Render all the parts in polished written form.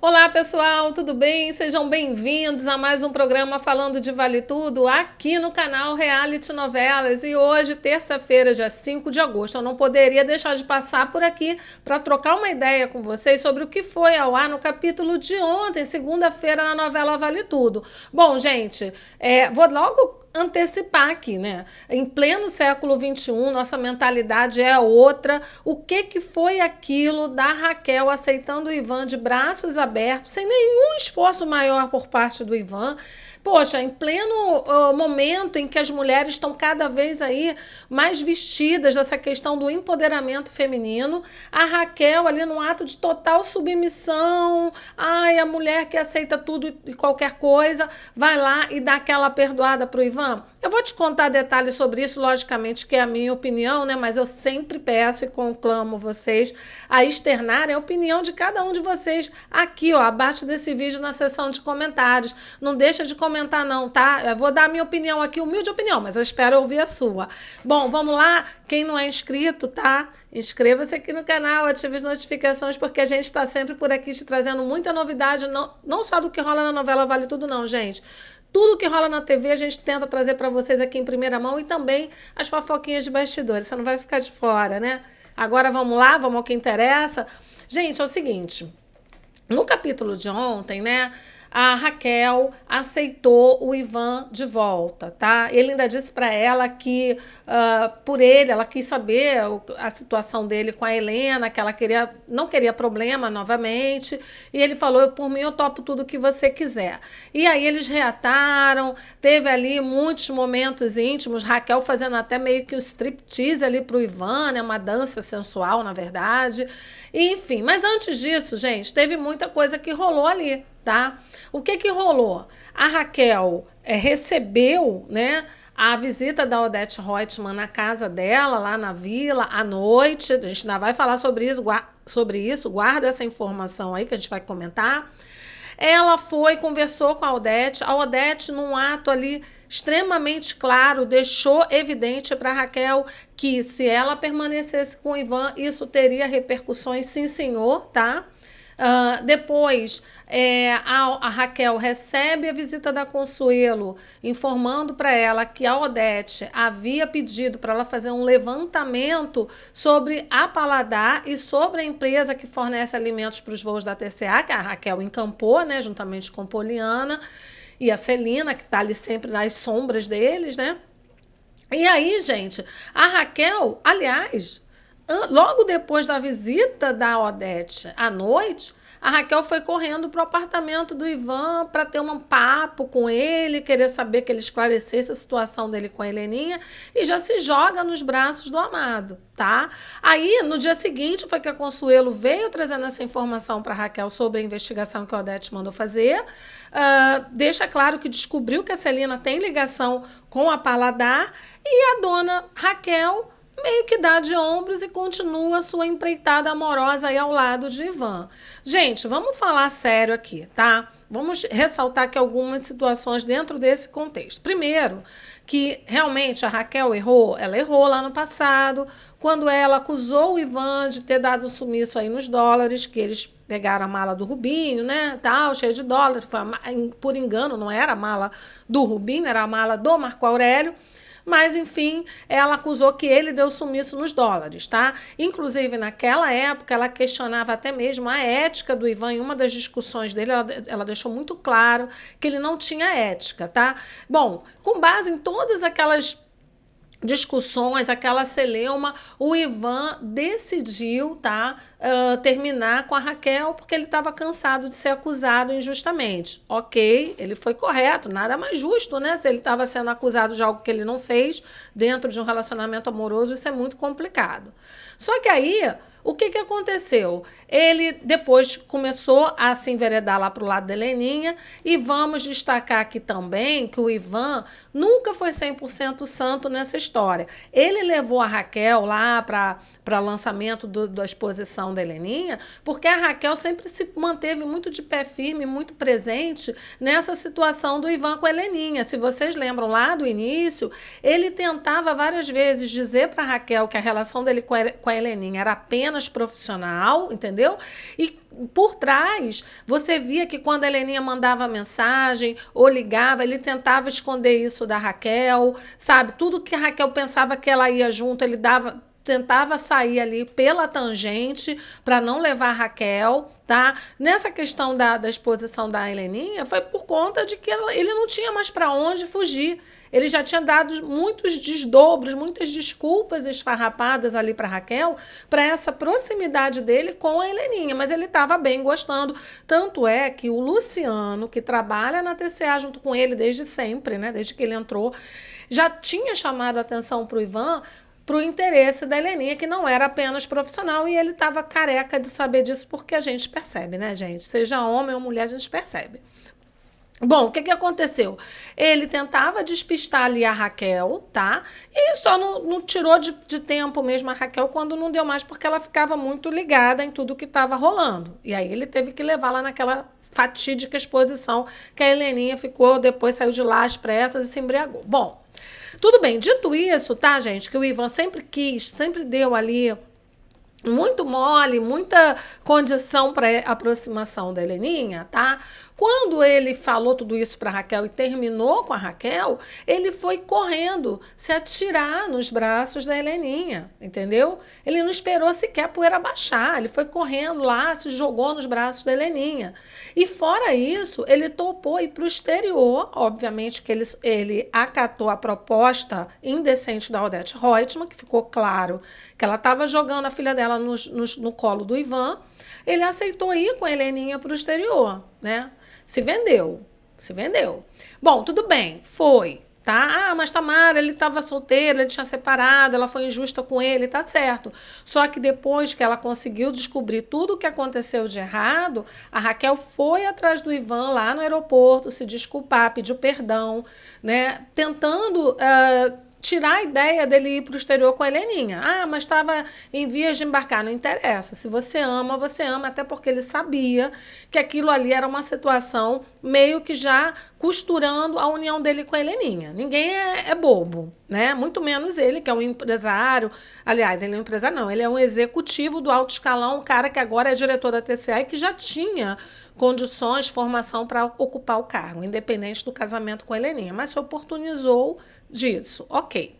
Olá pessoal, tudo bem? Sejam bem-vindos a mais um programa falando de Vale Tudo aqui no canal Reality Novelas. E hoje, terça-feira, dia 5 de agosto, eu não poderia deixar de passar por aqui para trocar uma ideia com vocês sobre o que foi ao ar no capítulo de ontem, segunda-feira, na novela Vale Tudo. Bom, gente, vou logo antecipar aqui, né? Em pleno século XXI, nossa mentalidade é outra. O que foi aquilo da Raquel aceitando o Ivan de braços abertos, sem nenhum esforço maior por parte do Ivan? Poxa, em pleno momento em que as mulheres estão cada vez aí mais vestidas dessa questão do empoderamento feminino, a Raquel ali num ato de total submissão, ai, a mulher que aceita tudo e qualquer coisa, vai lá e dá aquela perdoada pro Ivan. Eu vou te contar detalhes sobre isso, logicamente que é a minha opinião, né? Mas eu sempre peço e conclamo vocês a externarem a opinião de cada um de vocês aqui, ó, abaixo desse vídeo na seção de comentários. Não deixa de comentar não, tá? Eu vou dar a minha opinião aqui, humilde opinião, mas eu espero ouvir a sua. Bom, vamos lá? Quem não é inscrito, tá? Inscreva-se aqui no canal, ative as notificações, porque a gente está sempre por aqui te trazendo muita novidade, não só do que rola na novela Vale Tudo não, gente. Tudo que rola na TV a gente tenta trazer para vocês aqui em primeira mão e também as fofoquinhas de bastidores. Você não vai ficar de fora, né? Agora vamos lá, vamos ao que interessa. Gente, é o seguinte, no capítulo de ontem, né, a Raquel aceitou o Ivan de volta, tá? Ele ainda disse para ela que por ele, ela quis saber a situação dele com a Helena, que ela não queria problema novamente, e ele falou, por mim eu topo tudo que você quiser. E aí eles reataram, teve ali muitos momentos íntimos, Raquel fazendo até meio que um striptease ali pro Ivan, né? Uma dança sensual, na verdade. E, enfim, mas antes disso, gente, teve muita coisa que rolou ali, tá? O que rolou? A Raquel recebeu, né, a visita da Odete Roitman na casa dela, lá na vila, à noite. A gente ainda vai falar sobre isso, guarda essa informação aí que a gente vai comentar. Ela foi, conversou com a Odete num ato ali extremamente claro, deixou evidente para Raquel que se ela permanecesse com o Ivan, isso teria repercussões, sim senhor, tá? Depois, a Raquel recebe a visita da Consuelo, informando para ela que a Odete havia pedido para ela fazer um levantamento sobre a Paladar e sobre a empresa que fornece alimentos para os voos da TCA, que a Raquel encampou, né, juntamente com Poliana e a Celina, que está ali sempre nas sombras deles, né? E aí, gente, a Raquel, aliás, logo depois da visita da Odete à noite, a Raquel foi correndo para o apartamento do Ivan para ter um papo com ele, querer saber que ele esclarecesse a situação dele com a Heleninha e já se joga nos braços do amado, tá? Aí, no dia seguinte, foi que a Consuelo veio trazendo essa informação para a Raquel sobre a investigação que a Odete mandou fazer. Deixa claro que descobriu que a Celina tem ligação com a Paladar e a dona Raquel meio que dá de ombros e continua sua empreitada amorosa aí ao lado de Ivan. Gente, vamos falar sério aqui, tá? Vamos ressaltar aqui algumas situações dentro desse contexto. Primeiro, que realmente a Raquel errou, ela errou lá no passado, quando ela acusou o Ivan de ter dado um sumiço aí nos dólares, que eles pegaram a mala do Rubinho, né, tal, cheio de dólares, por engano, não era a mala do Rubinho, era a mala do Marco Aurélio. Mas, enfim, ela acusou que ele deu sumiço nos dólares, tá? Inclusive, naquela época, ela questionava até mesmo a ética do Ivan. Em uma das discussões dele, ela deixou muito claro que ele não tinha ética, tá? Bom, com base em todas aquelas discussões, aquela celeuma, o Ivan decidiu, tá, terminar com a Raquel porque ele estava cansado de ser acusado injustamente. Ok, ele foi correto, nada mais justo, né? Se ele estava sendo acusado de algo que ele não fez dentro de um relacionamento amoroso, isso é muito complicado. Só que aí, o que aconteceu? Ele depois começou a se enveredar lá para o lado da Heleninha e vamos destacar aqui também que o Ivan nunca foi 100% santo nessa história. Ele levou a Raquel lá para o lançamento da exposição da Heleninha porque a Raquel sempre se manteve muito de pé firme, muito presente nessa situação do Ivan com a Heleninha. Se vocês lembram lá do início, ele tentava várias vezes dizer para a Raquel que a relação dele com a Heleninha era apenas apenas profissional, entendeu? E por trás, você via que quando a Heleninha mandava mensagem ou ligava, ele tentava esconder isso da Raquel, sabe? Tudo que a Raquel pensava que ela ia junto, ele tentava sair ali pela tangente para não levar a Raquel, tá? Nessa questão da exposição da Heleninha, foi por conta de que ele não tinha mais para onde fugir. Ele já tinha dado muitos desdobros, muitas desculpas esfarrapadas ali para Raquel, para essa proximidade dele com a Heleninha, mas ele estava bem gostando. Tanto é que o Luciano, que trabalha na TCA junto com ele desde sempre, né, desde que ele entrou, já tinha chamado a atenção para o Ivan para o interesse da Heleninha, que não era apenas profissional, e ele estava careca de saber disso, porque a gente percebe, né, gente? Seja homem ou mulher, a gente percebe. Bom, o que aconteceu? Ele tentava despistar ali a Raquel, tá? E só não tirou de tempo mesmo a Raquel quando não deu mais, porque ela ficava muito ligada em tudo que estava rolando. E aí ele teve que levar lá naquela fatídica exposição que a Heleninha ficou, depois saiu de lá às pressas e se embriagou. Bom, tudo bem, dito isso, tá, gente, que o Ivan sempre quis, sempre deu ali muito mole, muita condição para aproximação da Heleninha, tá? Quando ele falou tudo isso para Raquel e terminou com a Raquel, ele foi correndo se atirar nos braços da Heleninha, entendeu? Ele não esperou sequer a poeira baixar, ele foi correndo lá, se jogou nos braços da Heleninha. E fora isso, ele topou ir para o exterior, obviamente que ele acatou a proposta indecente da Odete Roitman, que ficou claro que ela estava jogando a filha dela no colo do Ivan. Ele aceitou ir com a Heleninha para o exterior, né? Se vendeu. Bom, tudo bem, foi, tá? Ah, mas Tamara, ele estava solteiro, ele tinha separado, ela foi injusta com ele, tá certo. Só que depois que ela conseguiu descobrir tudo o que aconteceu de errado, a Raquel foi atrás do Ivan lá no aeroporto, se desculpar, pediu perdão, né? Tentando tirar a ideia dele ir para o exterior com a Heleninha. Ah, mas estava em vias de embarcar. Não interessa. Se você ama, até porque ele sabia que aquilo ali era uma situação meio que já costurando a união dele com a Heleninha. Ninguém é bobo, né? Muito menos ele, que é um empresário. Aliás, ele é um empresário, não. Ele é um executivo do alto escalão, um cara que agora é diretor da TCA e que já tinha condições, formação para ocupar o cargo, independente do casamento com a Heleninha. Mas se oportunizou disso, ok.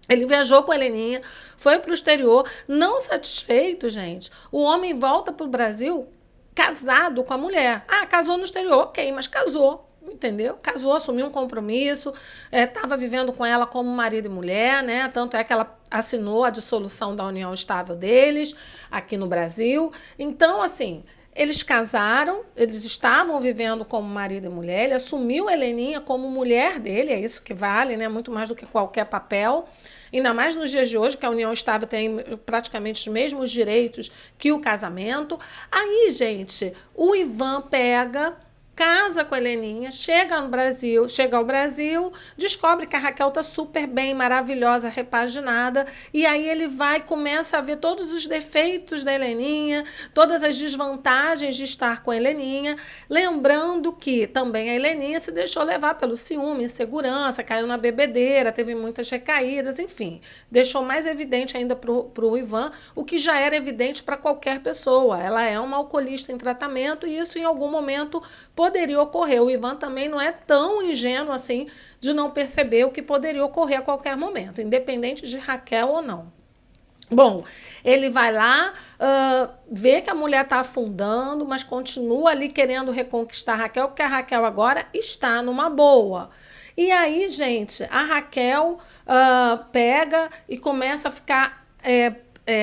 Ele viajou com a Heleninha, foi para o exterior, não satisfeito, gente. O homem volta para o Brasil casado com a mulher. Ah, casou no exterior, ok, mas casou, entendeu? Casou, assumiu um compromisso, estava vivendo com ela como marido e mulher, né? Tanto é que ela assinou a dissolução da união estável deles aqui no Brasil. Então, assim, eles casaram, eles estavam vivendo como marido e mulher, ele assumiu a Heleninha como mulher dele, é isso que vale, né? Muito mais do que qualquer papel, ainda mais nos dias de hoje, que a união estável tem praticamente os mesmos direitos que o casamento. Aí, gente, o Ivan casa com a Heleninha, chega ao Brasil, descobre que a Raquel está super bem, maravilhosa, repaginada, e aí ele começa a ver todos os defeitos da Heleninha, todas as desvantagens de estar com a Heleninha, lembrando que também a Heleninha se deixou levar pelo ciúme, insegurança, caiu na bebedeira, teve muitas recaídas, enfim, deixou mais evidente ainda para o Ivan, o que já era evidente para qualquer pessoa. Ela é uma alcoolista em tratamento e isso em algum momento poderia ocorrer. O Ivan também não é tão ingênuo assim de não perceber o que poderia ocorrer a qualquer momento, independente de Raquel ou não. Bom, ele vai lá, vê que a mulher está afundando, mas continua ali querendo reconquistar a Raquel, porque a Raquel agora está numa boa. E aí, gente, a Raquel pega e começa a ficar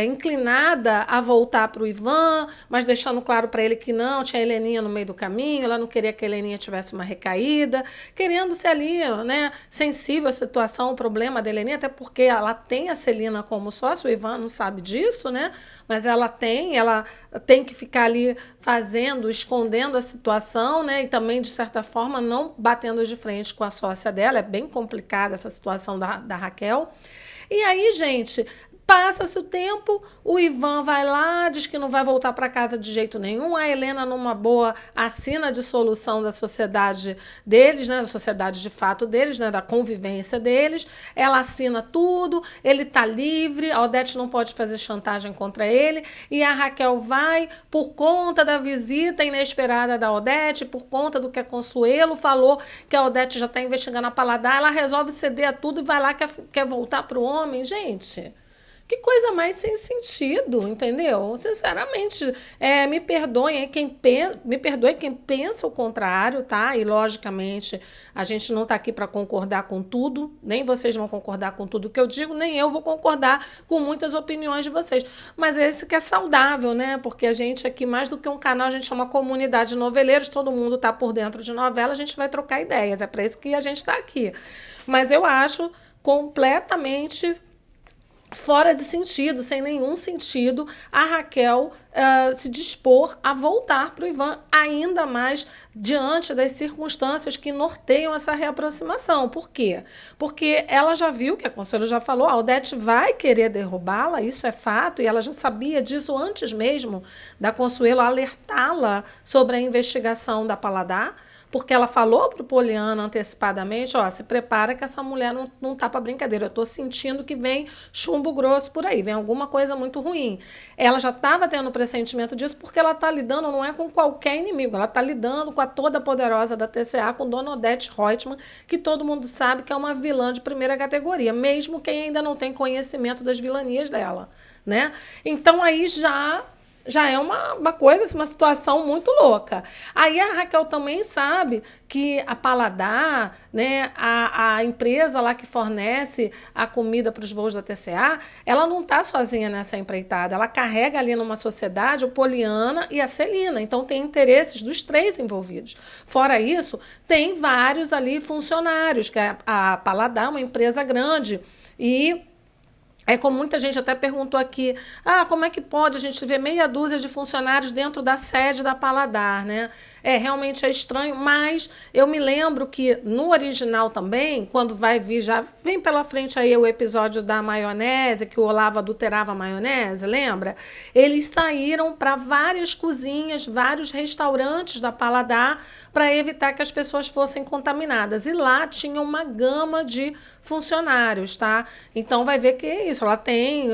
inclinada a voltar para o Ivan, mas deixando claro para ele que não, tinha a Heleninha no meio do caminho, ela não queria que a Heleninha tivesse uma recaída, querendo ser ali, né, sensível à situação, o problema da Heleninha, até porque ela tem a Celina como sócio, o Ivan não sabe disso, né, mas ela tem que ficar ali escondendo a situação, né, e também, de certa forma, não batendo de frente com a sócia dela, é bem complicada essa situação da Raquel. E aí, gente, Passa-se o tempo, o Ivan vai lá, diz que não vai voltar para casa de jeito nenhum. A Helena, numa boa, assina a dissolução da sociedade deles, né, da sociedade de fato deles, né, da convivência deles. Ela assina tudo, ele está livre, a Odete não pode fazer chantagem contra ele. E a Raquel vai, por conta da visita inesperada da Odete, por conta do que a Consuelo falou, que a Odete já está investigando a Paladar, ela resolve ceder a tudo e vai lá, quer voltar para o homem. Gente, que coisa mais sem sentido, entendeu? Sinceramente, me perdoe quem pensa o contrário, tá? E, logicamente, a gente não está aqui para concordar com tudo, nem vocês vão concordar com tudo que eu digo, nem eu vou concordar com muitas opiniões de vocês. Mas esse que é saudável, né? Porque a gente aqui, mais do que um canal, a gente é uma comunidade de noveleiros, todo mundo está por dentro de novela, a gente vai trocar ideias, é para isso que a gente está aqui. Mas eu acho completamente fora de sentido, sem nenhum sentido, a Raquel se dispor a voltar para o Ivan, ainda mais diante das circunstâncias que norteiam essa reaproximação. Por quê? Porque ela já viu, que a Consuelo já falou, a Odete vai querer derrubá-la, isso é fato, e ela já sabia disso antes mesmo da Consuelo alertá-la sobre a investigação da Paladar, porque ela falou para o Poliana antecipadamente, ó, se prepara que essa mulher não tá para brincadeira, eu estou sentindo que vem chumbo grosso por aí, vem alguma coisa muito ruim. Ela já estava tendo pressentimento disso porque ela está lidando, não é com qualquer inimigo, ela está lidando com a toda poderosa da TCA, com Dona Odete Reutemann, que todo mundo sabe que é uma vilã de primeira categoria, mesmo quem ainda não tem conhecimento das vilanias dela, né? Então aí já é uma coisa, assim, uma situação muito louca. Aí a Raquel também sabe que a Paladar, né, a empresa lá que fornece a comida para os voos da TCA, ela não está sozinha nessa empreitada. Ela carrega ali numa sociedade o Poliana e a Celina. Então tem interesses dos três envolvidos. Fora isso, tem vários ali funcionários, que a Paladar é uma empresa grande e como muita gente até perguntou aqui, como é que pode a gente ver meia dúzia de funcionários dentro da sede da Paladar, né? Realmente é estranho, mas eu me lembro que no original também, quando vai vir, já vem pela frente aí o episódio da maionese, que o Olavo adulterava a maionese, lembra? Eles saíram para várias cozinhas, vários restaurantes da Paladar para evitar que as pessoas fossem contaminadas. E lá tinha uma gama de funcionários, tá? Então vai ver que é isso, ela tem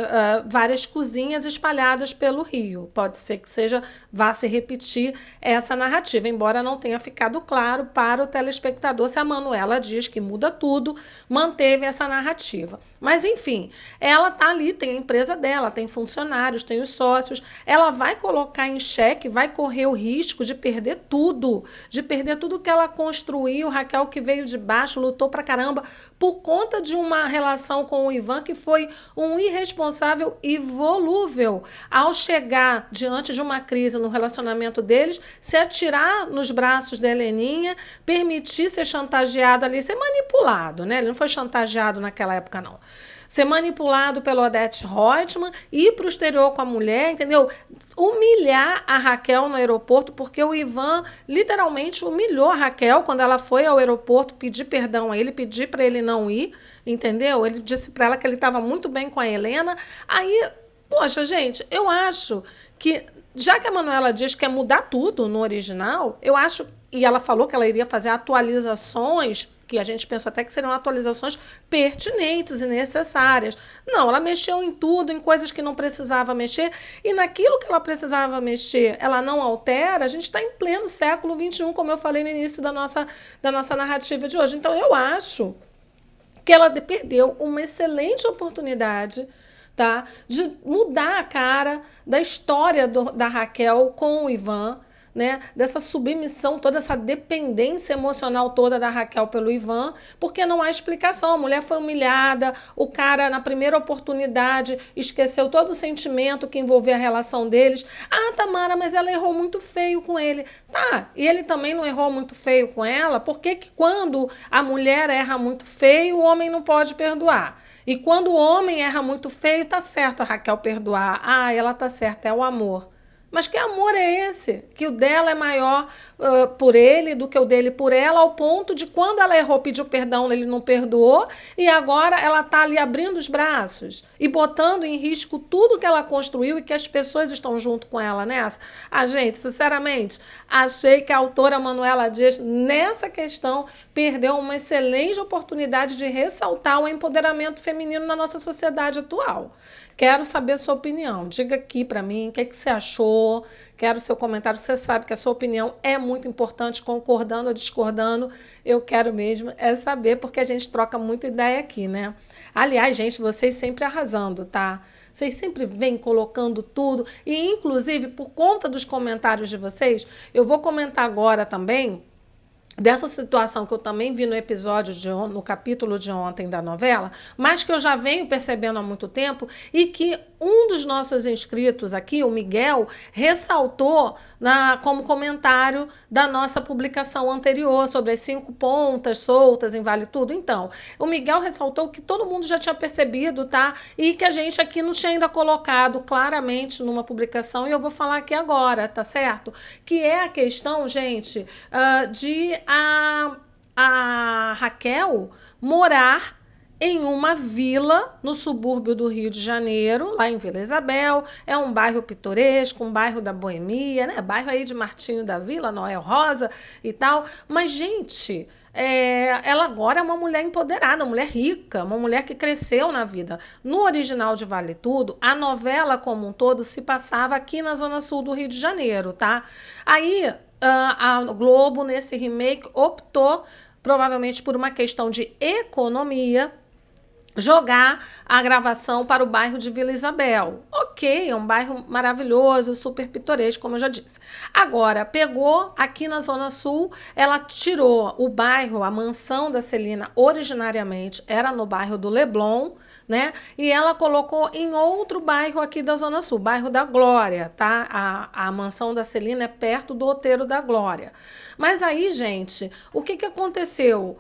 várias cozinhas espalhadas pelo Rio. Pode ser que vá se repetir essa narrativa, embora não tenha ficado claro para o telespectador se a Manuela diz que muda tudo, manteve essa narrativa. Mas, enfim, ela tá ali, tem a empresa dela, tem funcionários, tem os sócios, ela vai colocar em xeque, vai correr o risco de perder tudo que ela construiu, Raquel que veio de baixo, lutou pra caramba, por conta de uma relação com o Ivan que foi um irresponsável e volúvel. Ao chegar diante de uma crise no relacionamento deles, se atirar nos braços da Heleninha, permitir ser chantageado ali, ser manipulado, né? Ele não foi chantageado naquela época, não. Ser manipulado pela Odete Reutemann, ir para o exterior com a mulher, entendeu? Humilhar a Raquel no aeroporto, porque o Ivan literalmente humilhou a Raquel quando ela foi ao aeroporto pedir perdão a ele, pedir para ele não ir, entendeu? Ele disse para ela que ele estava muito bem com a Helena. Aí, poxa, gente, eu acho que, já que a Manuela diz que quer mudar tudo no original, eu acho, e ela falou que ela iria fazer atualizações, que a gente pensou até que seriam atualizações pertinentes e necessárias. Não, ela mexeu em tudo, em coisas que não precisava mexer, e naquilo que ela precisava mexer, ela não altera. A gente está em pleno século XXI, como eu falei no início da nossa narrativa de hoje. Então, eu acho que ela perdeu uma excelente oportunidade, tá, de mudar a cara da história da Raquel com o Ivan, né, dessa submissão toda, essa dependência emocional toda da Raquel pelo Ivan, porque não há explicação. A mulher foi humilhada, o cara, na primeira oportunidade, esqueceu todo o sentimento que envolvia a relação deles. Tamara, mas ela errou muito feio com ele. Tá, e ele também não errou muito feio com ela? Por que quando a mulher erra muito feio, o homem não pode perdoar? E quando o homem erra muito feio, tá certo a Raquel perdoar. Ela tá certa, é o amor. Mas que amor é esse? Que o dela é maior por ele do que o dele por ela, ao ponto de quando ela errou, pediu perdão, ele não perdoou, e agora ela está ali abrindo os braços e botando em risco tudo que ela construiu e que as pessoas estão junto com ela nessa. Gente, sinceramente, achei que a autora Manuela Dias, nessa questão, perdeu uma excelente oportunidade de ressaltar o empoderamento feminino na nossa sociedade atual. Quero saber a sua opinião. Diga aqui para mim o que você achou. Quero seu comentário. Você sabe que a sua opinião é muito importante, concordando ou discordando. Eu quero mesmo saber, porque a gente troca muita ideia aqui, né? Aliás, gente, vocês sempre arrasando, tá? Vocês sempre vêm colocando tudo. E, inclusive, por conta dos comentários de vocês, eu vou comentar agora também dessa situação que eu também vi no episódio, no capítulo de ontem da novela, mas que eu já venho percebendo há muito tempo e que um dos nossos inscritos aqui, o Miguel, ressaltou como comentário da nossa publicação anterior sobre as 5 pontas soltas em Vale Tudo. Então, o Miguel ressaltou que todo mundo já tinha percebido, tá? E que a gente aqui não tinha ainda colocado claramente numa publicação, e eu vou falar aqui agora, tá certo? Que é a questão, gente, de a Raquel morar em uma vila no subúrbio do Rio de Janeiro, lá em Vila Isabel. É um bairro pitoresco, um bairro da boemia, né? Bairro aí de Martinho da Vila, Noel Rosa e tal. Mas, gente, ela agora é uma mulher empoderada, uma mulher rica, uma mulher que cresceu na vida. No original de Vale Tudo, a novela como um todo se passava aqui na Zona Sul do Rio de Janeiro, tá? Aí a Globo, nesse remake, optou, provavelmente por uma questão de economia, jogar a gravação para o bairro de Vila Isabel. Ok, é um bairro maravilhoso, super pitoresco, como eu já disse. Agora, pegou aqui na Zona Sul, ela tirou o bairro, a mansão da Celina, originariamente era no bairro do Leblon, né? E ela colocou em outro bairro aqui da Zona Sul, bairro da Glória, tá? A mansão da Celina é perto do Outeiro da Glória. Mas aí, gente, o que aconteceu?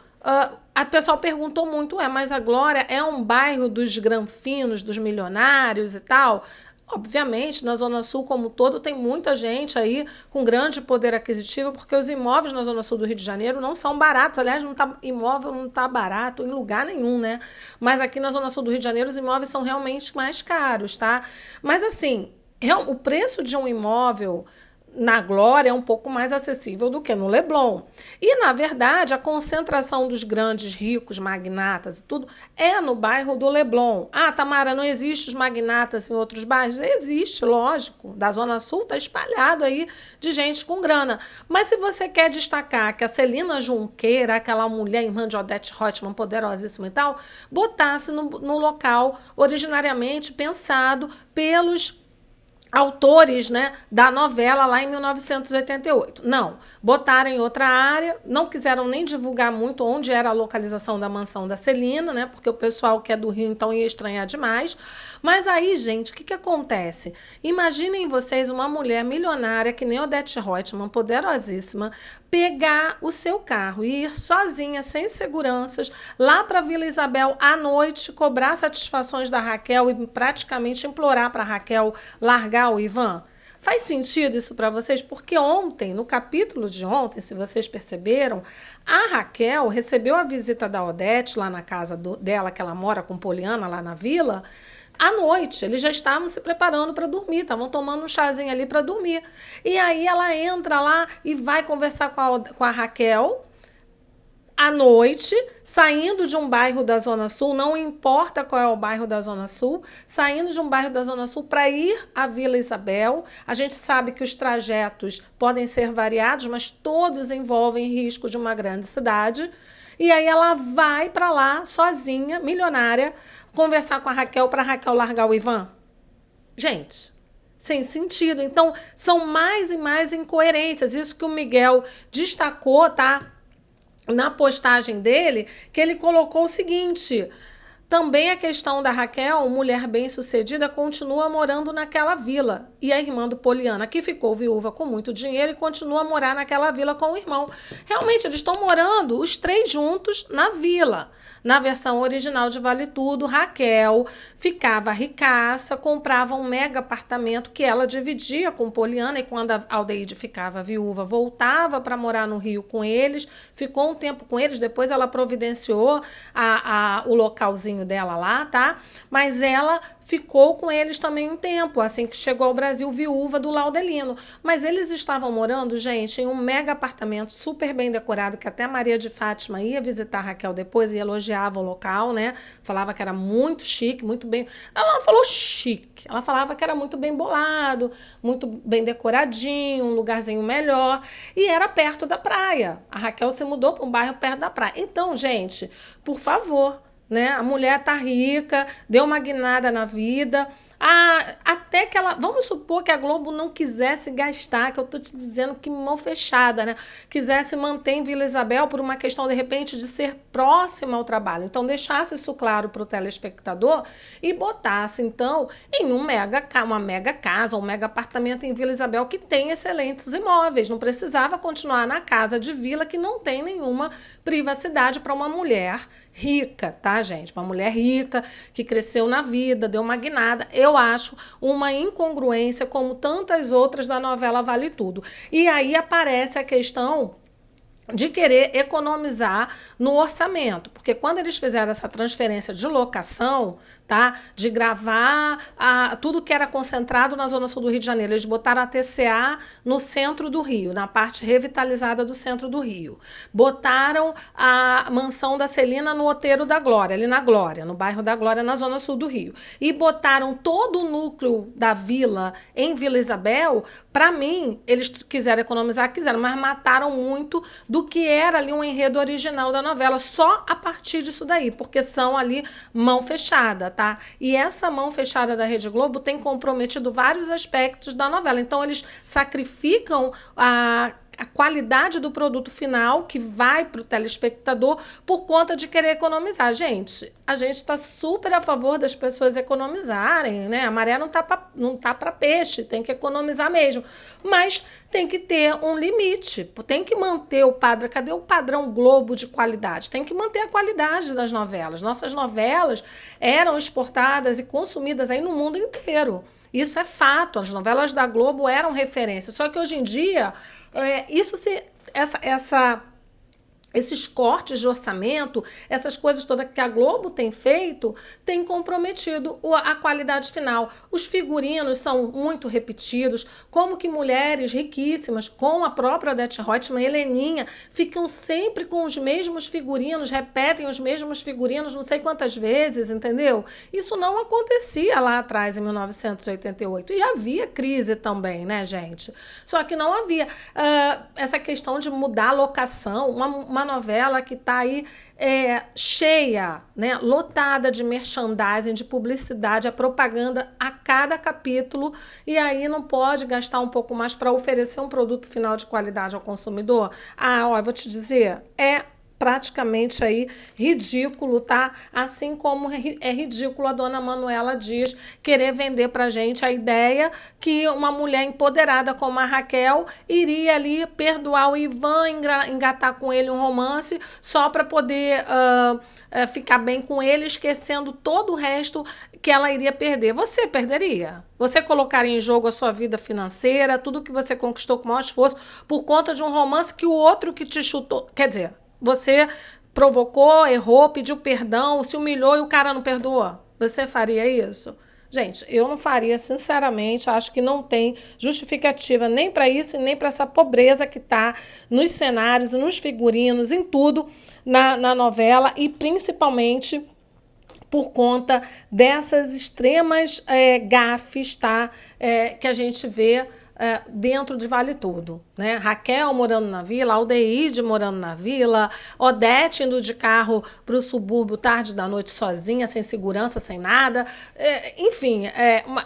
A pessoa perguntou muito, mas a Glória é um bairro dos granfinos, dos milionários e tal? Obviamente, na Zona Sul como um todo, tem muita gente aí com grande poder aquisitivo, porque os imóveis na Zona Sul do Rio de Janeiro não são baratos. Aliás, imóvel não está barato em lugar nenhum, né? Mas aqui na Zona Sul do Rio de Janeiro, os imóveis são realmente mais caros, tá? Mas assim, o preço de um imóvel na Glória é um pouco mais acessível do que no Leblon. E, na verdade, a concentração dos grandes ricos, magnatas e tudo, é no bairro do Leblon. Tamara, não existe os magnatas em outros bairros? Existe, lógico. Da Zona Sul está espalhado aí de gente com grana. Mas se você quer destacar que a Celina Junqueira, aquela mulher, irmã de Odete Roitman, poderosíssima e tal, botasse no local originariamente pensado pelos autores, né, da novela lá em 1988. Não, botaram em outra área, não quiseram nem divulgar muito onde era a localização da mansão da Celina, né, porque o pessoal que é do Rio então ia estranhar demais. Mas aí, gente, o que acontece? Imaginem vocês uma mulher milionária que nem Odete Roitman, poderosíssima, pegar o seu carro e ir sozinha, sem seguranças, lá para Vila Isabel à noite, cobrar satisfações da Raquel e praticamente implorar para a Raquel largar o Ivan? Faz sentido isso para vocês? Porque ontem, no capítulo de ontem, se vocês perceberam, a Raquel recebeu a visita da Odete lá na casa dela, que ela mora com Poliana, lá na vila. À noite, eles já estavam se preparando para dormir, estavam tomando um chazinho ali para dormir. E aí ela entra lá e vai conversar com a Raquel à noite, saindo de um bairro da Zona Sul, não importa qual é o bairro da Zona Sul, saindo de um bairro da Zona Sul para ir à Vila Isabel. A gente sabe que os trajetos podem ser variados, mas todos envolvem risco de uma grande cidade. E aí ela vai para lá, sozinha, milionária, conversar com a Raquel para a Raquel largar o Ivan. Gente, sem sentido. Então, são mais e mais incoerências. Isso que o Miguel destacou, tá? Na postagem dele, que ele colocou o seguinte: Também a questão da Raquel, mulher bem-sucedida, continua morando naquela vila. E a irmã do Poliana, que ficou viúva com muito dinheiro e continua a morar naquela vila com o irmão. Realmente, eles estão morando os três juntos na vila. Na versão original de Vale Tudo, Raquel ficava ricaça, comprava um mega apartamento que ela dividia com Poliana, e quando a Aldeide ficava viúva, voltava para morar no Rio com eles, ficou um tempo com eles, depois ela providenciou o localzinho dela lá, tá? Mas ela ficou com eles também um tempo, assim que chegou ao Brasil, viúva do Laudelino. Mas eles estavam morando, gente, em um mega apartamento super bem decorado, que até Maria de Fátima ia visitar a Raquel depois e elogiava o local, né? Falava que era muito chique, muito bem... Ela não falou chique, ela falava que era muito bem bolado, muito bem decoradinho, um lugarzinho melhor, e era perto da praia. A Raquel se mudou para um bairro perto da praia. Então, gente, por favor, né? A mulher tá rica, deu uma guinada na vida, até que ela... Vamos supor que a Globo não quisesse gastar, que eu tô te dizendo que mão fechada, né? Quisesse manter em Vila Isabel por uma questão, de repente, de ser próxima ao trabalho. Então, deixasse isso claro para o telespectador e botasse, então, em uma mega casa, um mega apartamento em Vila Isabel que tem excelentes imóveis. Não precisava continuar na casa de vila que não tem nenhuma privacidade para uma mulher rica, tá, gente? Uma mulher rica que cresceu na vida, deu uma guinada. Eu acho uma incongruência, como tantas outras da novela Vale Tudo. E aí aparece a questão de querer economizar no orçamento, porque quando eles fizeram essa transferência de locação, tá, de gravar tudo que era concentrado na Zona Sul do Rio de Janeiro, eles botaram a TCA no centro do Rio, na parte revitalizada do centro do Rio. Botaram a mansão da Celina no Outeiro da Glória, ali na Glória, no bairro da Glória, na Zona Sul do Rio. E botaram todo o núcleo da vila em Vila Isabel. Para mim, eles quiseram economizar, mas mataram muito do que era ali um enredo original da novela, só a partir disso daí, porque são ali mão fechada, tá? E essa mão fechada da Rede Globo tem comprometido vários aspectos da novela. Então, eles sacrificam a qualidade do produto final que vai para o telespectador por conta de querer economizar. Gente, a gente está super a favor das pessoas economizarem, né? A maré não tá para peixe, tem que economizar mesmo. Mas tem que ter um limite, tem que manter o padrão. Cadê o padrão Globo de qualidade? Tem que manter a qualidade das novelas. Nossas novelas eram exportadas e consumidas aí no mundo inteiro. Isso é fato, as novelas da Globo eram referência. Só que hoje em dia... esses cortes de orçamento, essas coisas todas que a Globo tem feito, tem comprometido a qualidade final. Os figurinos são muito repetidos, como que mulheres riquíssimas, com a própria Odete Roitman, Heleninha, ficam sempre com os mesmos figurinos, repetem os mesmos figurinos não sei quantas vezes, entendeu? Isso não acontecia lá atrás, em 1988. E havia crise também, né, gente? Só que não havia essa questão de mudar a locação, uma novela que está aí cheia, né, lotada de merchandising, de publicidade, a propaganda a cada capítulo, e aí não pode gastar um pouco mais para oferecer um produto final de qualidade ao consumidor? Eu vou te dizer, praticamente aí ridículo, tá? Assim como é ridículo a dona Manuela Dias querer vender pra gente a ideia que uma mulher empoderada como a Raquel iria ali perdoar o Ivan, engatar com ele um romance só para poder ficar bem com ele, esquecendo todo o resto que ela iria perder. Você perderia? Você colocaria em jogo a sua vida financeira, tudo que você conquistou com o maior esforço, por conta de um romance que o outro que te chutou... Quer dizer, você provocou, errou, pediu perdão, se humilhou e o cara não perdoou. Você faria isso? Gente, eu não faria, sinceramente. Acho que não tem justificativa nem para isso e nem para essa pobreza que está nos cenários, nos figurinos, em tudo na novela, e principalmente por conta dessas extremas gafes, tá? Que a gente vê dentro de Vale Tudo. né? Raquel morando na vila, Aldeide morando na vila, Odete indo de carro para o subúrbio tarde da noite sozinha, sem segurança, sem nada. Enfim,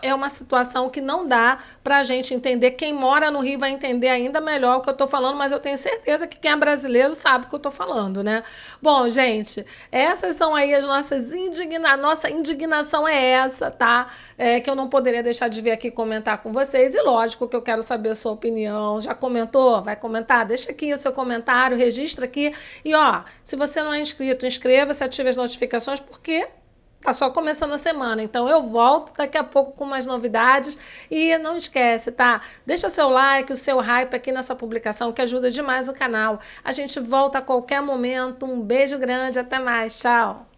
é uma situação que não dá para a gente entender. Quem mora no Rio vai entender ainda melhor o que eu estou falando, mas eu tenho certeza que quem é brasileiro sabe o que eu estou falando, né? Bom, gente, essas são aí as nossas nossa indignação é essa, tá? Que eu não poderia deixar de vir aqui comentar com vocês. E lógico que eu quero saber a sua opinião. Já comentou? Vai comentar? Deixa aqui o seu comentário, registra aqui. E ó, se você não é inscrito, inscreva-se, ative as notificações, porque tá só começando a semana. Então eu volto daqui a pouco com mais novidades. E não esquece, tá? Deixa seu like, o seu hype aqui nessa publicação, que ajuda demais o canal. A gente volta a qualquer momento. Um beijo grande, até mais. Tchau!